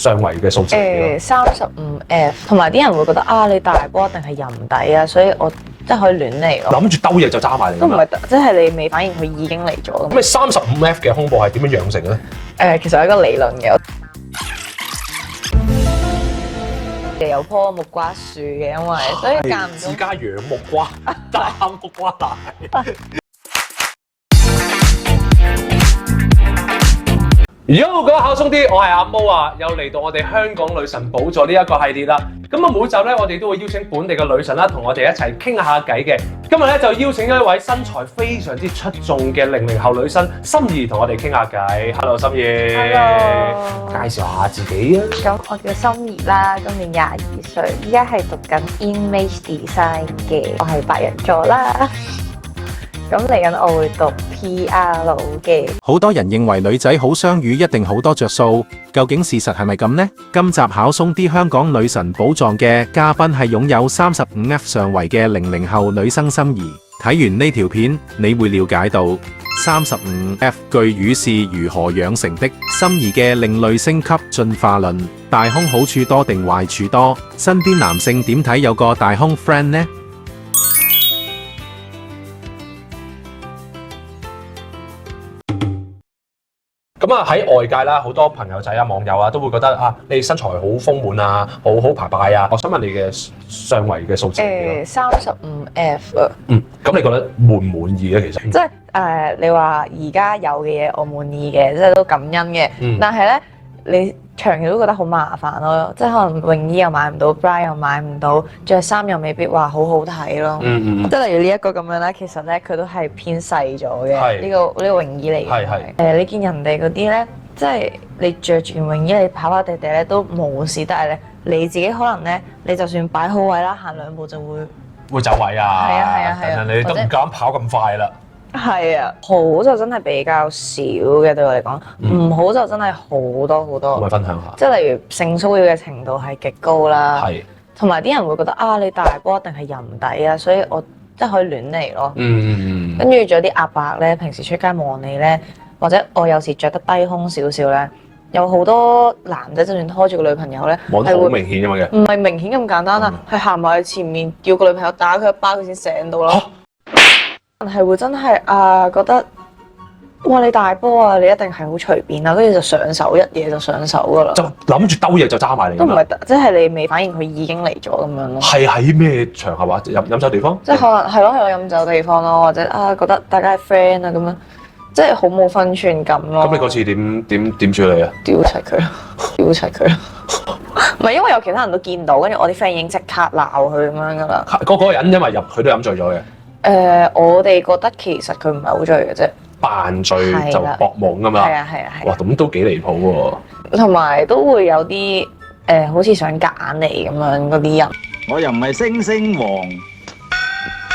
上圍嘅數字35F， 同埋啲人會覺得啊，你大波一定係人底啊，所以我即係可以亂嚟咯。諗住兜嘢就揸埋嚟。都唔係，即係你未反應佢已經嚟咗咁。咁你35F 嘅胸部係點樣養成嘅咧？其實有一個理論嘅。有棵木瓜樹嘅，因為所以間唔中自家養木瓜，打木瓜奶。如果我覺得考鬆啲，我係阿毛啊，又嚟到我哋香港女神寶座呢一個系列啦。咁啊，每集咧我哋都會邀請本地嘅女神啦，同我哋一齊傾下偈嘅。今日咧就邀請咗一位身材非常之出眾嘅00後女生心儀，同我哋傾下偈。Hello， 心儀。Hello。介紹下自己啊。咁我叫心儀啦，今年22歲，依家係讀緊 Image Design 嘅，我係白羊座啦。咁嚟緊我會讀 PR 嘅。好多人認為女仔好雙語一定好多着數，究竟事實係咪咁呢？今集考鬆啲香港女神寶藏嘅嘉賓係擁有35F 上圍嘅00後女生心儀。睇完呢條片，你會了解到35F 巨乳是如何養成的。心儀嘅另類升級進化論，大胸好處多定壞處多？身邊男性點睇有個大胸 friend 呢？咁啊喺外界啦，好多朋友仔啊、網友啊都會覺得啊，你身材好豐滿啊，好排擺啊。我想問你嘅上圍嘅數字35F 啊。咁你覺得滿唔滿意咧？其實即係你話而家有嘅嘢我滿意嘅，即係都感恩嘅。但係咧，你長期都覺得好麻煩咯，即係可能泳衣又買唔到 bra 又買唔到，着衫又未必話好好睇咯。即係例如呢一個咁樣啦，其實咧佢都係偏細咗嘅呢個泳衣嚟嘅。你見人哋嗰啲咧，即係你着住泳衣你跑跑地地咧都冇事，但係咧你自己可能咧，你就算擺好位啦，行兩步就會走位啊。係啊，你都唔敢跑咁快啦。係啊，好就真係比較少嘅對我嚟講，唔好就真係好多好多。可唔可以分享下？即係例如性騷擾嘅程度係極高啦，同埋啲人會覺得啊，你大波一定係人底啊，所以我即係可以亂嚟咯。跟住仲有啲阿伯咧，平時出街望你咧，或者我有時着得低胸少少咧，有好多男仔就算拖住個女朋友咧，望得好明顯㗎嘛嘅，唔係明顯咁簡單啦，係行埋去前面叫個女朋友打佢一巴，佢先醒到啦。係會真係覺得哇你大波啊，你一定係好隨便啦，跟住就上手，一嘢就上手噶啦，就諗住兜嘢就揸埋嚟。都唔係，即係你未反應佢已經嚟咗咁樣咯。係喺咩場合啊？飲酒地方？即係可能係咯，喺飲酒地方咯，或者覺得大家係 friend 啊咁樣，即係好冇分寸感咯。咁你嗰次點處理啊？屌齊佢咯，屌齊佢咯。唔係因為有其他人都見到，跟住我啲 friend 已經即刻鬧佢咁樣噶啦。嗰個人因為佢都飲醉咗嘅。我哋覺得其實佢唔係好醉嘅啫，扮醉就搏懵㗎嘛。係啊。哇，咁都幾離譜喎。同埋都會有啲好似想夾硬嚟咁樣嗰啲人。我又唔係星星王，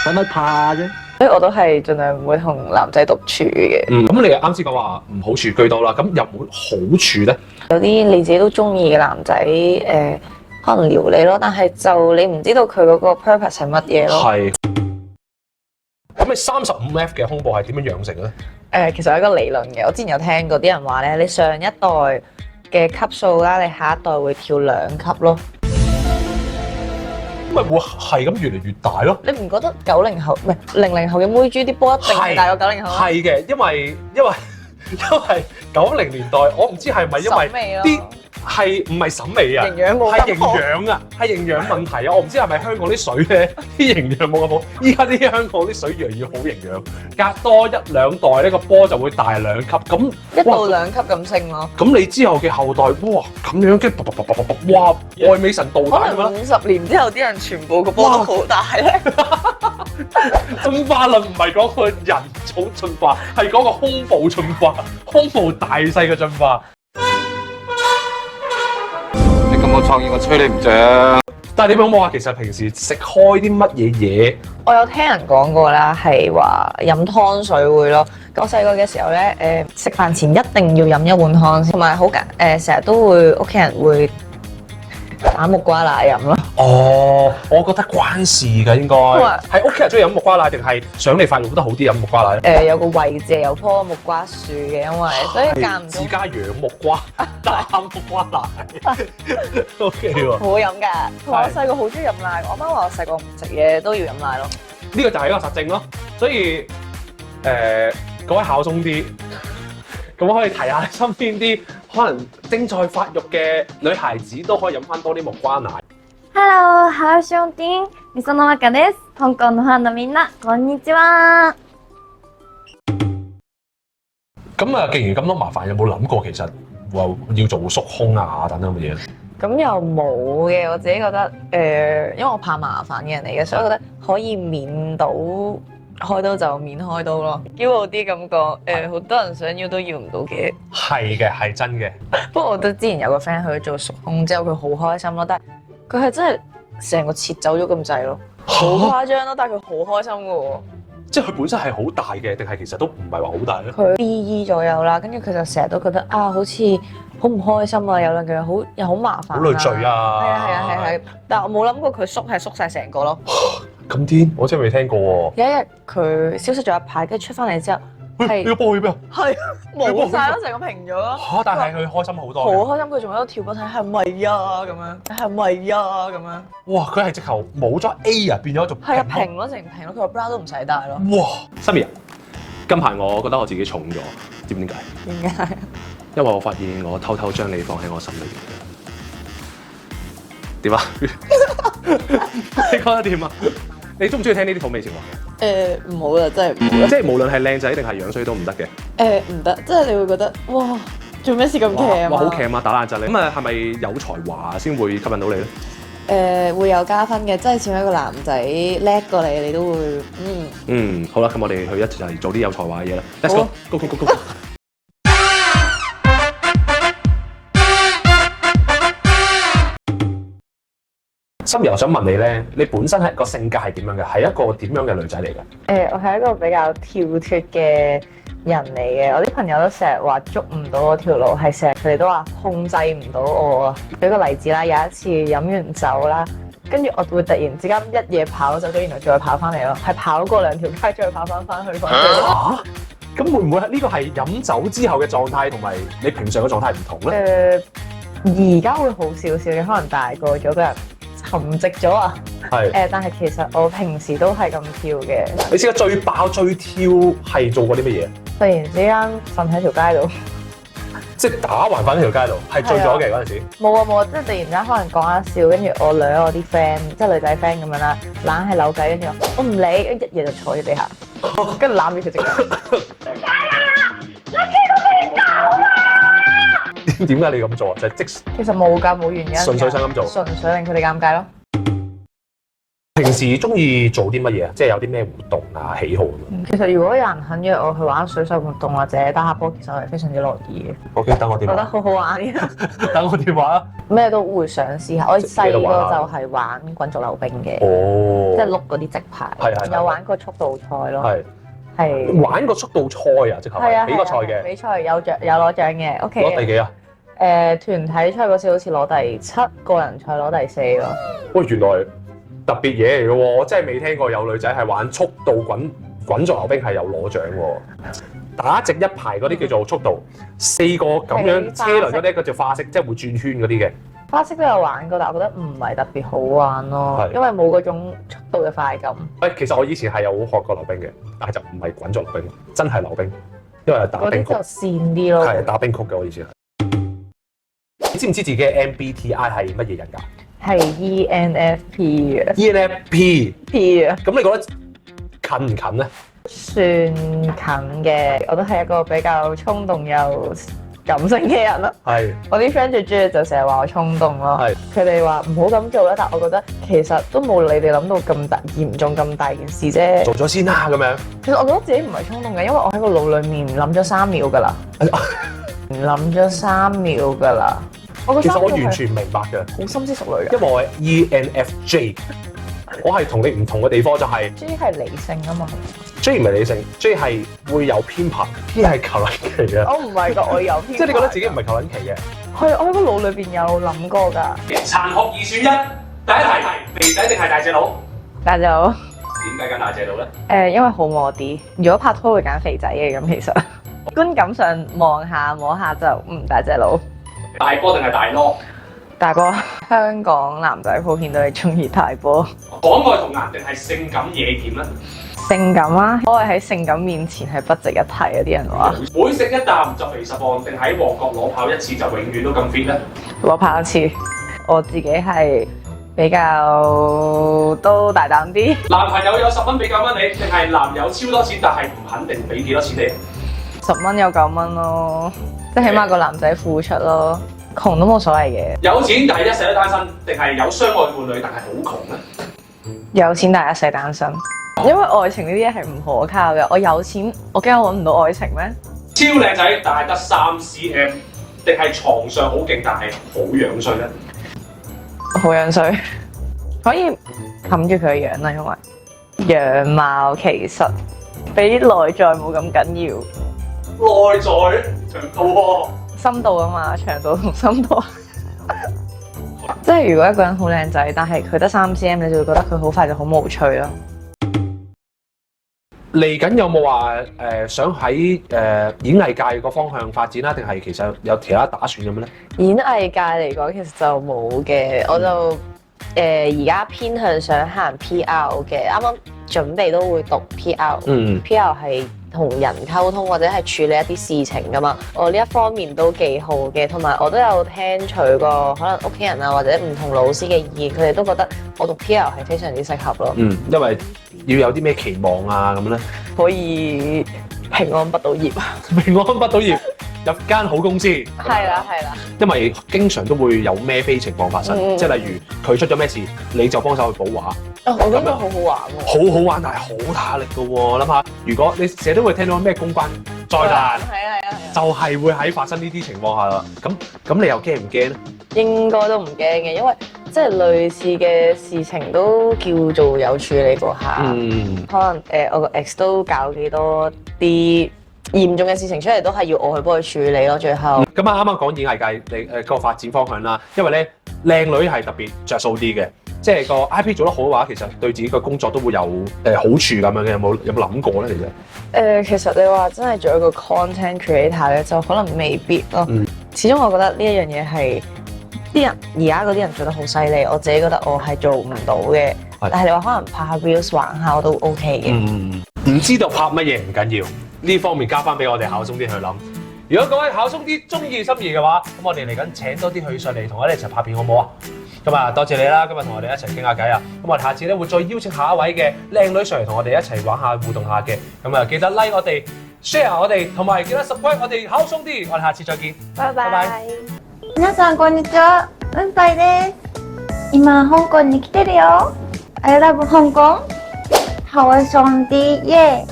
使乜怕啫？所以我都係盡量唔會同男仔獨處嘅。咁你啱先講話唔好處居多啦，咁有冇好處咧？有啲你自己都中意嘅男仔可能撩你咯，但係就你唔知道佢嗰個 purpose 係乜嘢咯。係。咁你35F 嘅胸部係點樣養成嘅咧？其實有一個理論嘅，我之前有聽過啲人話咧，你上一代嘅級數啦，你下一代會跳2級咯。咁咪會係咁越嚟越大咯？你唔覺得90後唔係00後嘅妹豬啲波一定係大過90後？係嘅，因為90年代，我唔知係咪因為啲係唔係審美啊？營養冇係營養啊，係營養問題啊！我唔知係咪香港啲水咧啲營養冇咁好。依家啲香港啲水越嚟越好營養，隔多1、2代呢個波就會大2級。咁1到2級咁升咯。咁你之後嘅後代，哇咁樣跟住哇愛美神導彈咁啦。可能50年之後啲人全部個波都好大咧。進化論唔係講個人種進化，係講個胸部進化，胸部大細嘅進化。你咁有創意，我吹你唔脹。但係你有冇話其實平時食開啲乜嘢嘢？我有聽人講過啦，係話飲湯水會咯。我細個嘅時候咧，食飯前一定要飲1碗湯先，同埋好成日都會屋企人會打木瓜奶飲咯。哦，我覺得關事㗎應該。係屋企人中意飲木瓜奶定係想你發育得好啲飲木瓜奶咧？有個位置有棵木瓜樹嘅，因為所以間唔中自家養木瓜打木瓜奶。OK 喎。好飲㗎。同埋我細個好中意飲奶，我媽話我細個唔食嘢都要飲奶咯。呢個就係一個實證咯。所以各位考鬆啲，咁可以提下身邊啲可能正在發育嘅女孩子都可以飲翻多啲木瓜奶。Hello，好兄弟，みそのわかです。香港のファンのみんな、こんにちは。咁啊，既然咁多麻煩，有冇諗過其實話要做縮胸啊等等嘅嘢？咁又冇嘅，我自己覺得因為我怕麻煩嘅人嚟嘅，所以我覺得可以免到開刀就免開刀咯。驕傲啲咁講，好多人想要都要唔到嘅。係嘅，係真嘅。不過我覺得之前有個 friend 去咗做縮胸之後，佢好開心咯，但係佢係真係成個切走咗咁滯咯，好誇張咯，但係佢好開心嘅喎。即係佢本身係好大嘅，定係其實都唔係話好大咧？佢 BE 左右啦，跟住佢就成日都覺得啊，好似好唔開心啊，有兩句又好麻煩，好累贅啊！係，但係我冇諗過佢縮晒成個咯。咁癲，我真係未聽過喎。有一日佢消失咗一排，跟住出翻嚟之後係呢個波去邊啊？係冇晒咯，成個平咗咯。嚇！但係佢開心好多。好開心，佢仲喺度跳波睇係咪啊咁樣，係咪啊咁樣。哇！佢係直頭冇咗 A 啊，變咗做係啊，平咯，成平咯，佢個 bra 都唔使戴咯。哇！心怡，近排我覺得我自己重咗，知唔知點解？點解？因為我發現我偷偷將你放喺我心裏邊。點啊？你覺得點啊？你中唔中意聽呢啲土味情話？唔好啦，真係唔好啦。即係無論係靚仔定係樣衰都唔得嘅。唔得，即係你會覺得哇，做咩事咁騎啊？哇，好騎啊！打爛陣你。咁啊，係咪有才華先會吸引到你咧？會有加分嘅，即係似一個男仔叻過你，你都會好啦，咁我哋去一齊做啲有才華嘅嘢啦。Let's go，go go go go！心怡，我想問你咧，你本身係個性格係點樣嘅？係一個點樣嘅女仔嚟嘅？我係一個比較跳脫嘅人嚟嘅，我啲朋友都成日話捉唔到我條路，係成日佢哋都話控制唔到我啊。舉個例子啦，有一次飲完酒啦，跟住我會突然之間一夜跑走咗，然後再跑翻嚟咯，係跑過2條街再跑翻去。咁會唔會呢個係飲酒之後嘅狀態同埋你平常嘅狀態唔同咧？而家會好少少嘅，可能大個咗個人沉寂咗啊。係但係其實我平時都係咁跳嘅。你試過最爆最跳係做過啲乜嘢？突然之間瞓喺條街度，即係打橫瞓喺條街度，係醉咗嘅嗰陣時。冇啊，即係突然間可能講下笑，跟住我兩我啲 friend，即係女仔 friend 咁樣啦，懶係扭計，跟住我唔理，一嘢就坐喺地下，跟住攬住佢隻腳。點解你咁做啊？就係即其實冇㗎，冇原因。純粹想咁做，純粹令佢哋尷尬咯。平時中意做啲乜嘢啊？即係有啲咩活動啊、喜好咁樣。其實如果有人肯約我去玩水上活動或者打下波，其實我係非常之樂意嘅。OK，等我電話。覺得好好玩嘅。等我電話啊！咩都會想試下。我細個就係玩滾軸溜冰嘅，即係碌嗰啲直排。有玩過速度賽咯。係玩過速度賽啊！即係比過賽嘅。比賽有攞獎嘅。OK。攞第幾啊？團體賽嗰時好似攞第7，個人賽攞第4咯。喂，原來特別嘢嚟嘅喎，我真係未聽過有女仔係玩速度滾軸溜冰係有攞獎喎。打直一排嗰啲叫做速度，4個咁樣車輪嗰啲叫做花式，即係會轉圈嗰啲嘅。花式都有玩過，但係我覺得唔係特別好玩咯，因為冇嗰種速度嘅快感。其實我以前係有學過溜冰嘅，但係就唔係滾軸溜冰，真係溜冰，因為係打冰曲。嗰啲就跣啲咯。係打冰曲嘅，我以前係。你知唔知自己嘅 MBTI 係乜嘢人㗎？係 ENFP 嘅。ENFP P 啊。咁你覺得近唔近咧？算近嘅，我都係一個比較衝動又感性嘅人咯。係。我啲 friend 最中意就成日話我衝動咯。係。佢哋話唔好咁做啦，但我覺得其實都冇你哋諗到咁嚴重咁大件事啫。做咗先啦咁樣。其實我覺得自己唔係衝動嘅，因為我喺個腦裡面諗咗3秒㗎啦。諗咗3秒㗎啦。其實我完全唔明白嘅，好深思熟慮嘅。因為我係 ENFJ，我係同你唔同嘅地方就係 J 係理性啊嘛。J 唔係理性，J 係會有編排，P 係求撚期嘅。我唔係㗎，我有編排。即係你覺得自己唔係求撚期嘅？係我喺個腦裏邊有諗過㗎。殘酷二選一，第一題肥仔定係大隻佬？大隻佬。點解揀大隻佬咧？因為好摸啲。如果拍拖會揀肥仔嘅咁，其實觀感上望下摸下就大隻佬。大波定係大攞？大波。香港男仔普遍都係中意大波。可愛童顏定係性感野點咧？性感啊！可愛喺性感面前係不值一提啊！啲人話。每食一啖就肥10磅，定喺旺角裸跑一次就永遠都咁 fit 咧？裸跑一次。我自己係比較都大膽啲。男朋友有10蚊俾9蚊你，定係男友超多錢但係唔肯定俾幾多錢你？10蚊有9蚊咯，即係起碼個男仔付出咯。窮都冇所謂嘅。有錢但係一世都單身，定係有相愛伴侶但係好窮咧？有錢但係一世單身，因為愛情呢啲嘢係唔可靠嘅。我有錢，我驚我揾唔到愛情咩？超靚仔但係得3cm，定係床上好勁但係好樣衰咧？好樣衰，可以冚住佢嘅樣啦，因為樣貌其實比內在冇咁緊要。內在長度喎，深度啊嘛，長度同深度。即係如果一個人好靚仔，但係佢得3cm，你就會覺得佢好快就好無趣咯。嚟緊有冇話想喺演藝界個方向發展啦？定係其實有其他打算咁樣咧？演藝界嚟講，其實就冇嘅，我就而家偏向想行 PR 嘅，啱啱準備都會讀 PR。PR 係同人溝通或者係處理一啲事情噶嘛，我呢一方面都幾好嘅，同埋我都有聽取過可能屋企人啊或者唔同老師嘅意見，佢哋都覺得我讀 PR 係非常之適合咯。因為要有啲咩期望啊咁咧？可以平安畢到業，平安畢到業，入間好公司。係啦係啦。因為經常都會有孭飛情況發生，即係例如佢出咗咩事，你就幫手去補畫。我覺得好好玩喎。好好玩，但係好大壓力㗎喎。諗下，如果你成日都會聽到咩公關災難，就係會喺發生呢啲情況下啦。咁你又驚唔驚咧？應該都唔驚嘅，因為即係類似嘅事情都叫做有處理過下。可能我個 ex 都搞幾多啲嚴重嘅事情出嚟，都係要我去幫佢處理咯。最後咁啊，啱啱講演藝界你個發展方向啦，因為咧靚女係特別着數啲嘅，即係個 IP 做得好嘅話，其實對自己個工作都會有好處咁樣嘅。有冇諗過咧？其實你話真係做一個 content creator 咧，就可能未必咯。始終我覺得呢一樣嘢係啲人而家嗰啲人做得好犀利，我自己覺得我係做唔到嘅。但係你話可能拍下 reels 玩下我都 OK 嘅。唔知道拍乜嘢唔緊要，呢方面交翻俾我哋考鬆啲去諗。如果各位考鬆啲中意心儀嘅話，咁我哋嚟緊請多啲佢上嚟同我哋一齊拍片好唔好啊？咁啊，多謝你啦！今日同我哋一齊傾下偈啊！咁我哋下次咧會再邀請下一位嘅靚女上嚟同我哋一齊玩下互動下嘅。咁啊，記得 like 我哋 ，share 我哋，同埋記得 subscribe 我哋考鬆啲。我哋下次再見，拜拜。皆さんこんにちは、うんぱいです。今香港に来てるよ。I love 香港。好鬆啲耶！